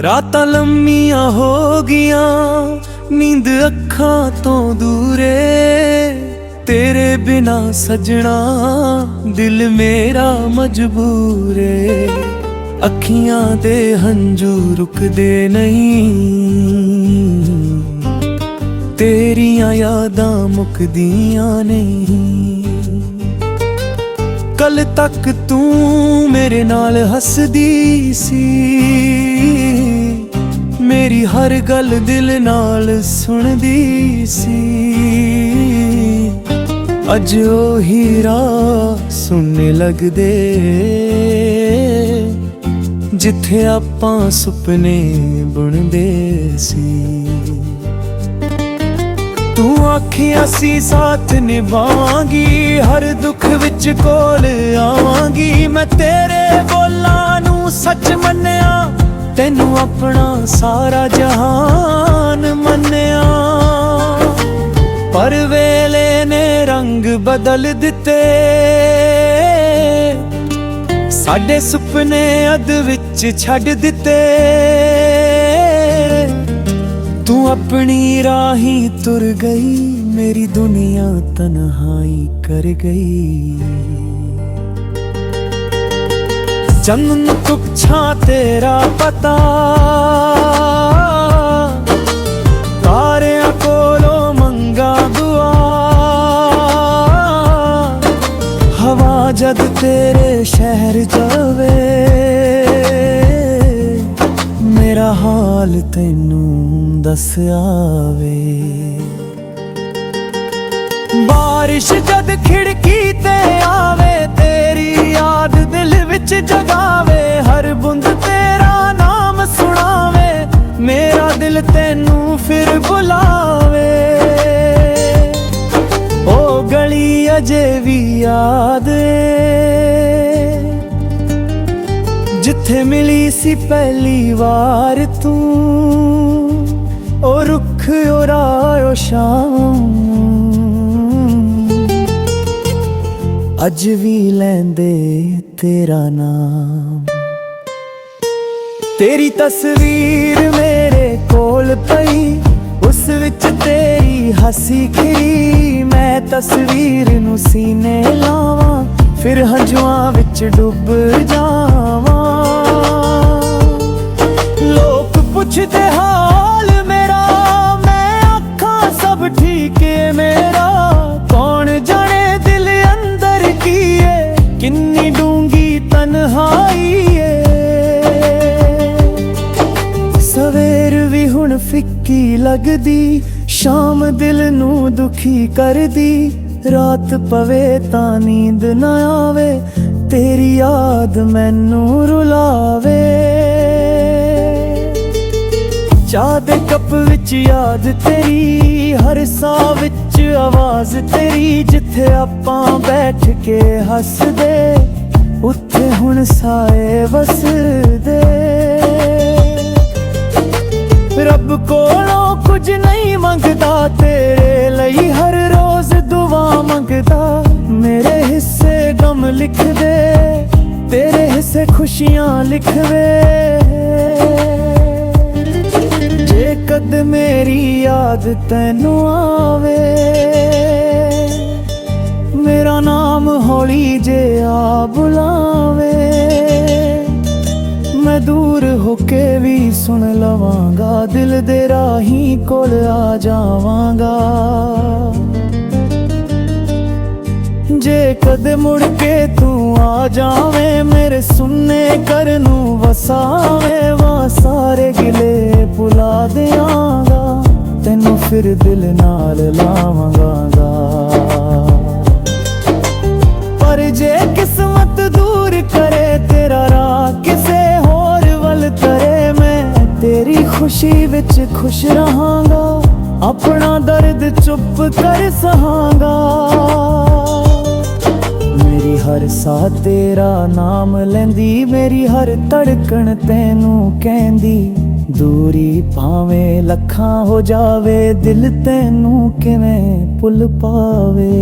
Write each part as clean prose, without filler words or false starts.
ਰਾਤਾਂ ਲੰਮੀਆਂ ਹੋ ਗਈਆਂ, ਨੀਂਦ ਅੱਖਾਂ ਤੋਂ ਦੂਰੇ। ਤੇਰੇ ਬਿਨਾ ਸਜਣਾ ਦਿਲ ਮੇਰਾ ਮਜਬੂਰ ਏ। ਅੱਖੀਆਂ ਦੇ ਹੰਝੂ ਰੁਕਦੇ ਨਹੀਂ, ਤੇਰੀਆਂ ਯਾਦਾਂ ਮੁੱਕਦੀਆਂ ਨਹੀਂ। ਕੱਲ ਤੱਕ ਤੂੰ ਮੇਰੇ ਨਾਲ ਹੱਸਦੀ ਸੀ, ਮੇਰੀ ਹਰ ਗੱਲ ਦਿਲ ਨਾਲ ਸੁਣਦੀ ਸੀ। ਅੱਜ ਉਹੀ ਰਾਹ ਸੁਣਨੇ ਲੱਗਦੇ, ਜਿੱਥੇ ਆਪਾਂ ਸੁਪਨੇ ਬੁਣਦੇ ਸੀ। ਤੂੰ ਆਖਿਆ ਸੀ ਸਾਥ ਨਿਭਾਵਾਂਗੀ, ਹਰ ਦੁੱਖ ਵਿੱਚ ਕੋਲ ਆਵਾਂਗੀ। ਮੈਂ ਤੇਰੇ ਬੋਲਾਂ ਨੂੰ ਸੱਚ ਮੰਨਿਆ, ਤੈਨੂੰ ਆਪਣਾ ਸਾਰਾ ਜਹਾਨ ਮੰਨਿਆ। ਪਰ ਵੇਲੇ ਨੇ ਰੰਗ ਬਦਲ ਦਿੱਤੇ, ਸਾਡੇ ਸੁਪਨੇ ਅੱਧ ਵਿੱਚ ਛੱਡ ਦਿੱਤੇ। ਤੂੰ ਆਪਣੀ ਰਾਹੀਂ ਤੁਰ ਗਈ, ਮੇਰੀ ਦੁਨੀਆ ਤਨਹਾਈ ਕਰ ਗਈ। ਚੰਨ ਤੁਛਾਂ ਤੇਰਾ ਪਤਾ, ਤਾਰਿਆਂ ਕੋਲੋਂ ਮੰਗਾ ਦੁਆ। ਹਵਾ ਜਦ ਤੇਰੇ ਸ਼ਹਿਰ ਜਾਵੇ, ਮੇਰਾ ਹਾਲ ਤੈਨੂੰ ਦੱਸ ਆਵੇ। ਬਾਰਿਸ਼ ਜਦ ਖਿੜਕੀ ਤੇ ਆਵੇ, ਤੇਰੀ ਯਾਦ ਦਿਲ ਵਿੱਚ ਜਗਾਵੇ। ਹਰ ਬੂੰਦ ਤੇਰਾ ਨਾਮ ਸੁਣਾਵੇ, ਮੇਰਾ ਦਿਲ ਤੈਨੂੰ ਫਿਰ ਬੁਲਾਵੇ। ਉਹ ਗਲੀ ਅਜੇ ਵੀ ਯਾਦ ਏ, ਜਿੱਥੇ ਮਿਲੀ ਸੀ ਪਹਿਲੀ ਵਾਰ ਤੂੰ। ਉਹ ਰੁੱਖ ਉਹ ਰਾਹ ਉਹ ਸ਼ਾਮ, ਅੱਜ ਵੀ ਲੈਂਦੇ ਤੇਰਾ ਨਾਮ। ਤੇਰੀ ਤਸਵੀਰ ਮੇਰੇ ਕੋਲ ਪਈ, ਉਸ ਵਿੱਚ ਤੇਰੀ ਹਾਸੀ ਖਿੜੀ। ਮੈਂ ਤਸਵੀਰ ਨੂੰ ਸੀਨੇ ਲਾਵਾਂ, ਫਿਰ ਹੰਝੂਆਂ ਵਿੱਚ ਡੁੱਬ ਜਾਵਾਂ। ਲੋਕ ਪੁੱਛਦੇ ਹਾਲ ਮੇਰਾ, ਮੈਂ ਆਖਾਂ ਸਭ ਠੀਕ ਏ ਮੇਰਾ। ਕੌਣ ਜਾਣੇ ਦਿਲ ਅੰਦਰ ਕੀ ਏ, ਕਿੰਨੀ ਡੂੰਗੀ ਤਨਹਾਈ ਏ। ਸਵੇਰ ਵੀ ਹੁਣ ਫਿੱਕੀ ਲੱਗਦੀ, ਸ਼ਾਮ ਦਿਲ ਨੂੰ ਦੁਖੀ ਕਰਦੀ। ਰਾਤ ਪਵੇ ਤਾਂ ਨੀਂਦ ਨਾ ਆਵੇ, ਤੇਰੀ ਯਾਦ ਮੈਨੂੰ ਰੁਲਾਵੇ। ਚਾਹ ਦੇ ਕੱਪ ਵਿੱਚ ਯਾਦ ਤੇਰੀ, ਹਰ ਸਾਹ ਵਿੱਚ ਆਵਾਜ਼ ਤੇਰੀ। ਜਿੱਥੇ ਆਪਾਂ ਬੈਠ ਕੇ ਹੱਸਦੇ, ਉੱਥੇ ਹੁਣ ਸਾਏ ਵਸਦੇ। ਰੱਬ ਕੋਲੋਂ ਕੁਝ ਨਹੀਂ ਮੰਗਦਾ, ਤੇਰੇ ਲਈ ਹਰ ਰੋਜ਼ ਦੁਆ ਮੰਗਦਾ। ਮੇਰੇ ਹਿੱਸੇ ਗਮ ਲਿਖ ਦੇ, ਤੇਰੇ ਹਿੱਸੇ ਖੁਸ਼ੀਆਂ ਲਿਖਵੇ। ਜੇ ਕਦ ਮੇਰੀ ਯਾਦ ਤੈਨੂੰ ਆਵੇ, ਮੇਰਾ ਨਾਮ ਹੌਲੀ ਜਿਹਾ ਬੁਲਾਵੇ। ਮੈਂ ਦੂਰ ਹੋ ਕੇ ਵੀ ਸੁਣ ਲਵਾਂਗਾ, ਦਿਲ ਦੇ ਰਾਹੀਂ ਕੋਲ ਆ ਜਾਵਾਂਗਾ। ਜੇ ਕਦੇ ਮੁੜ ਕੇ ਤੂੰ ਆ ਜਾਵੇਂ, ਮੇਰੇ ਸੁਣਨੇ ਘਰ ਨੂੰ ਵਸਾਵੇਂ। ਵਾ ਸਾਰੇ ਗਿਲੇ ਭੁਲਾ ਦਿਆਂਗਾ, ਤੈਨੂੰ ਫਿਰ ਦਿਲ ਨਾਲ ਲਾਵਾਂਗਾ। ਪਰ ਜੇ ਕਿਸਮਤ ਦੂਰ ਕਰੇ ਤੇਰਾ ਰਾਹ, ਕਿਸੇ ਹੋਰ ਵੱਲ ਤਰੇ। ਮੈਂ ਤੇਰੀ ਖੁਸ਼ੀ ਵਿੱਚ ਖੁਸ਼ ਰਹਾਂਗਾ, ਆਪਣਾ ਦਰਦ ਚੁੱਪ ਕਰ ਸਹਾਂਗਾ। ਮੇਰੀ ਹਰ ਸਾਹ ਤੇਰਾ ਨਾਮ ਲੈਂਦੀ, ਮੇਰੀ ਹਰ ਧੜਕਣ ਤੈਨੂੰ ਕਹਿੰਦੀ। ਦੂਰੀ ਭਾਵੇਂ ਲੱਖਾਂ ਹੋ ਜਾਵੇ, ਦਿਲ ਤੈਨੂੰ ਕਿਵੇਂ ਭੁੱਲ ਪਾਵੇ।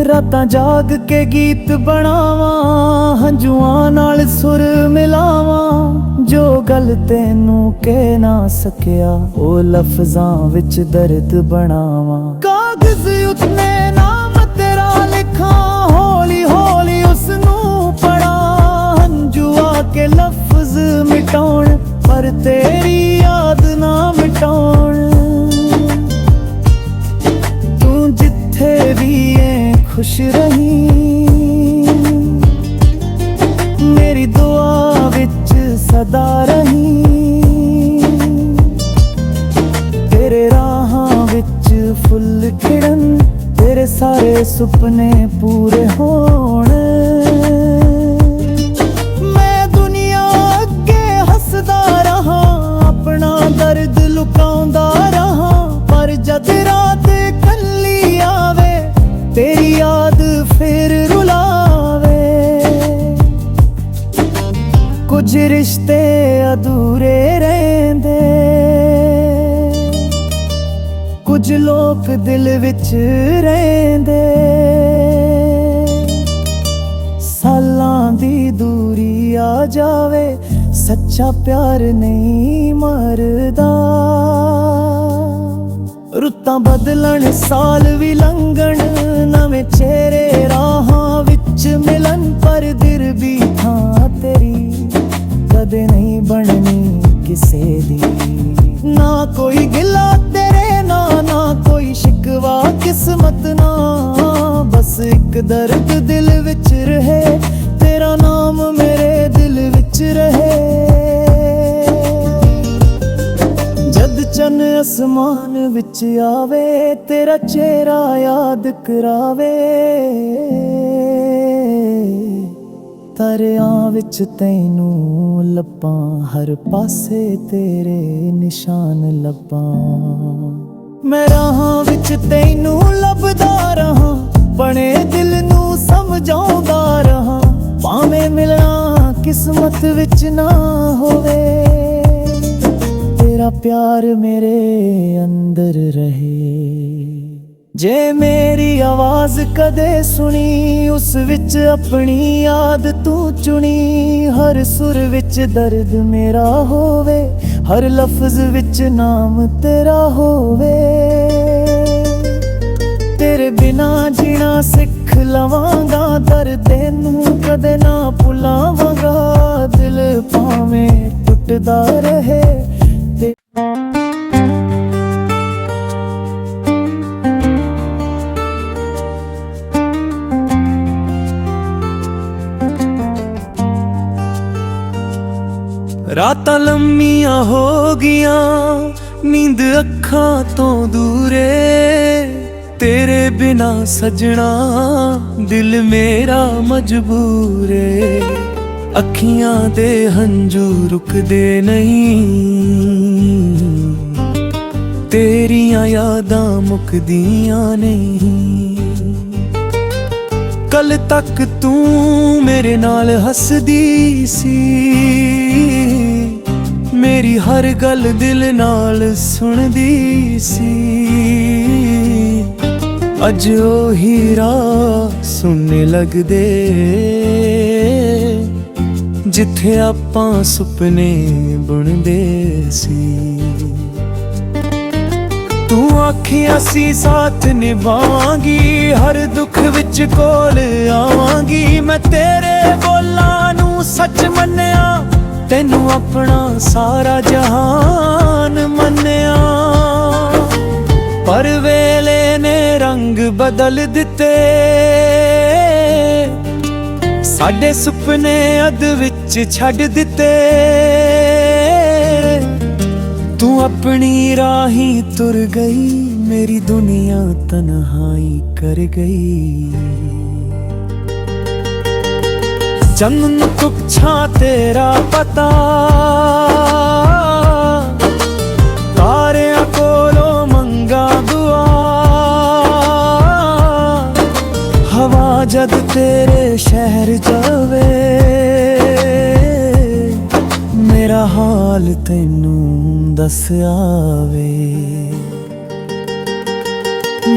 ਰਾਤਾਂ ਜਾਗ ਕੇ ਗੀਤ ਬਣਾਵਾਂ, ਹੰਝੂਆਂ ਨਾਲ ਸੁਰ ਮਿਲਾਵਾਂ। जो गल तेनू कह ना सकिया ओ लफ्जां विच दर्द बनावा। कागज उत्ते नाम तेरा लिखा, हौली हौली उसनू पढ़ा। हंजू आके लफ्ज मिटाउण पर तेरी याद ना मिटाउण। तू जिथे भी है खुश रही, मेरी दुआ विच सदा रही। तेरे राहां विच फुल खिड़न, तेरे सारे सुपने पूरे होण। मैं दुनिया अगे हसदा रहा, अपना दर्द लुकाउंदा रहा। पर जद रात कल्ली आवे, तेरी याद फिर रुलावे। कुछ रिश्ते अधूरे रहंदे, कुछ लोग दिल विच रहंदे। सालां दी दूरी आ जावे, सच्चा प्यार नहीं मरदा। रुत्तां बदलन साल भी लंघण, नवें चेहरे राहां विच मिलन। पर दिल भी थां तेरी कदे नहीं बननी किसे दी। ना कोई गिला तेरे ना कोई शिकवा किस्मत ना। बस एक दर्द दिल विच रहे, तेरा नाम मेरे दिल विच रहे। जद चन आसमान विच आवे, तेरा चेहरा याद करावे। तारियां विच तैनू लब्बां, हर पासे तेरे निशान लब्बां। मैं राहां विच तैनू लभदा रहा, बने दिल नू समझाउंदा रहा। भावें मिलना किस्मत विच ना होवे, तेरा प्यार मेरे अंदर रहे। जे मेरी आवाज कदे सुनी, उस विच अपनी याद तू चुनी। हर सुर विच दर्द मेरा होवे, हर लफ्ज विच नाम तेरा होवे। तेरे बिना जीना सिख लवांगा, दर्द नू कदे ना भुलावांगा। दिल भावें टुटदा रहे। रातां लम्मियां हो गियां, नींद अखां तो दूरे। तेरे बिना सजना दिल मेरा मजबूर है। अखियां दे हंजू रुकदे नहीं, तेरियां यादां मुकदियां नहीं। कल तक तू मेरे नाल हसदी सी, मेरी हर गल दिल नाल सुनदी सी। अज ओही राह सुनने लगदे, जिथे आपां सुपने बुनदे सी। तू आखियां सी साथ निभावांगी, हर दुख विच कोल आवांगी। मैं तेरे बोलां नू सच मन्निया, तेनू अपना सारा जहान मन्निया। पर वेले ने रंग बदल दिते, साडे सुपने अध विच छड्ड दिते। तू अपनी राही तुर गई, मेरी दुनिया तन्हाई कर गई। जन्म तुच्छा तेरा पता, तारियां कोलों मंगा दुआ। हवा जद तेरे शहर जावे, मेरा हाल तैनू दस आवे।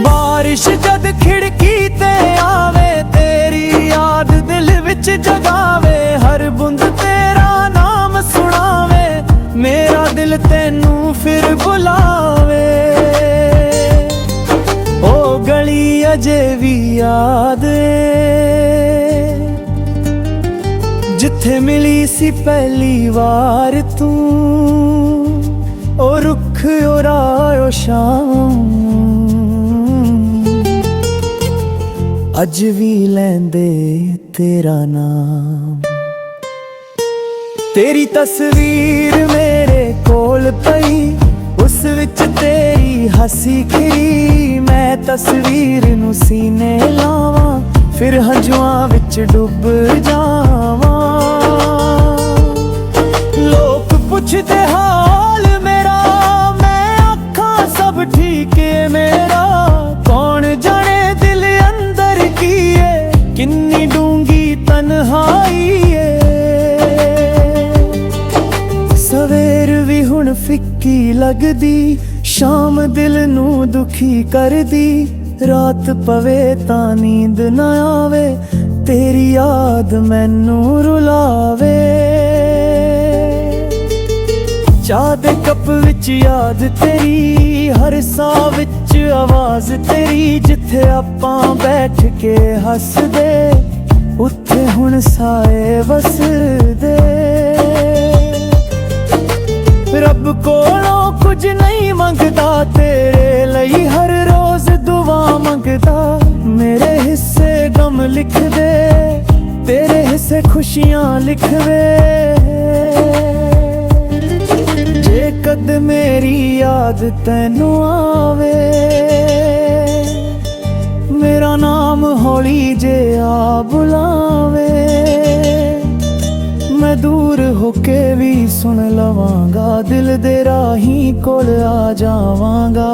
बारिश जद खिड़की ते आवे, तेरी याद दिल विच जगावे। हर बूंद तेरा नाम सुनावे। मेरा दिल तेनू फिर बुलावे। ओ गली अजे भी याद ए जिथे मिली सी पहली वार तू। ओ रुख उरायो शाम अज भी लैंदे तेरा नाम। तेरी तस्वीर मेरे कोल पई उस विच तेरी हसी खिरी। मैं तस्वीर नू सीने लावां फिर हंजुआं विच डुब जावां। लोग पुछदे हाल मेरा मैं आखां सब ठीक है मेरा। कौन जाने दिल अंदर की है किन्नी डूंगी तन्हाई है। सवेर भी हुण फिक्की लगदी शाम दिल नू दुखी करदी। रात पवे तां नींद ना आवे तेरी याद मैनू रुलावे। चाह दे कप विच याद तेरी हर साह विच आवाज तेरी। जिथे आपां बैठ के हसदे उत्थे हुण साए वसदे। रब कोलों कुछ नहीं मंगदा तेरे लई हर रोज दुआ मंगदा। मेरे हिस्से गम लिख दे तेरे हिस्से खुशियां लिख वे। जे कद मेरी याद तैनू आवे मेरा नाम हौली जे आ बुलावे। मैं दूर होके भी सुन लवांगा दिल दे राही कोल आ जावांगा।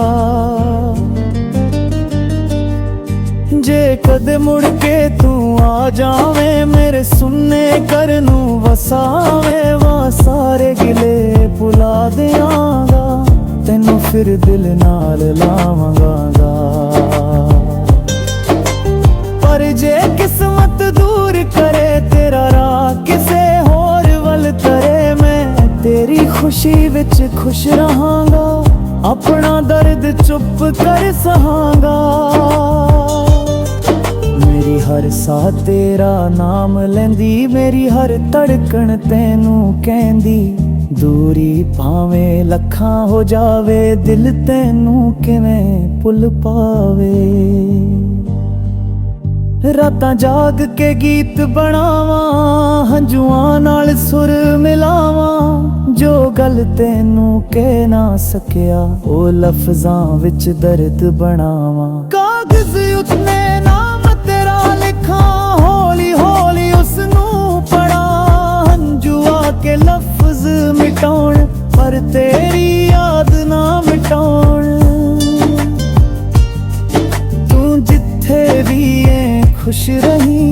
जे कद मुड़ के तू आ जावे मेरे सुनने घर नू वसावे। वहाँ सारे गिले भुला देआंगा तेनू फिर दिल नाल लावांगा। पर जे किस्मत दूर करे तेरा राह किसे होर वल तरे। मैं तेरी खुशी विच खुश रहांगा अपना दर्द चुप कर सहांगा। मेरी हर साह तेरा नाम लैंदी मेरी हर धड़कन तैनू कहंदी। दूरी भावें लखां हो जावे दिल तैनू किवें भुल पावे। रातां जाग के गीत बनावां हंजुआं नाल सुर मिलावां। जो गल तैनू कह ना सकिया ओ लफ्जां विच दर्द बनावां। कागज उत्ते नाम तेरा लिखां हौली हौली उसनू पढ़ा। हंजुआ के लफ्ज मिटाउण पर तेरी याद ना मिटाउण। तू जिथे भी खुश रही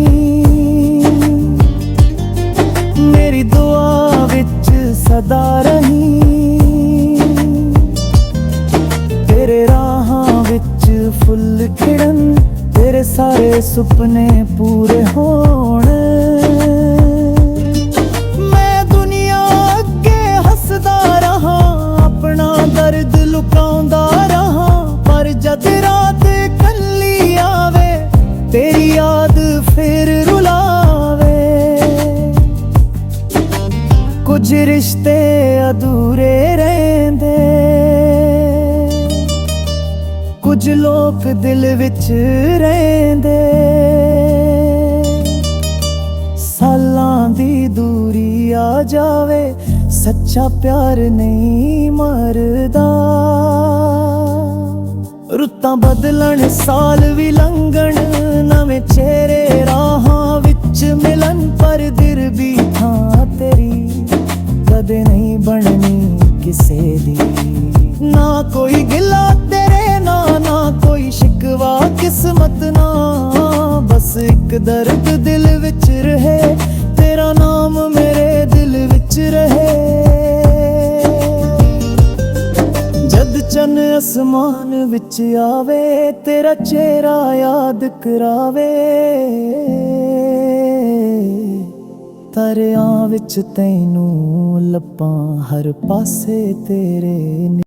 मेरी दुआ विच सदा रही। तेरे राहां विच फुल खिड़न तेरे सारे सुपने पूरे होण। मैं दुनिया अगे हसदा रहा अपना दर्द लुकाउंदा रहा। पर जद रात कल्ली आवे तेरी याद फिर रुलावे। कुछ रिश्ते अधूरे रहंदे कुछ लोग दिल विच रहंदे। सालां दी दूरी आ जावे सच्चा प्यार नहीं मरदा। रुत्तां बदलन साल भी लंघण नवें चेहरे राहां विच मिलन। पर दिल भी थां तेरी कदे नहीं बननी किसे दी। ना कोई गिला तेरे ना कोई शिकवा किस्मत ना। बस एक दर्द दिल विच रहे तेरा नाम मेरे दिल विच रहे। चन आसमान विच आवे तेरा चेहरा याद करावे। तारे आवे ਵਿੱਚ ਤੈਨੂੰ ਲੱਭਾਂ ਹਰ ਪਾਸੇ ਤੇਰੇ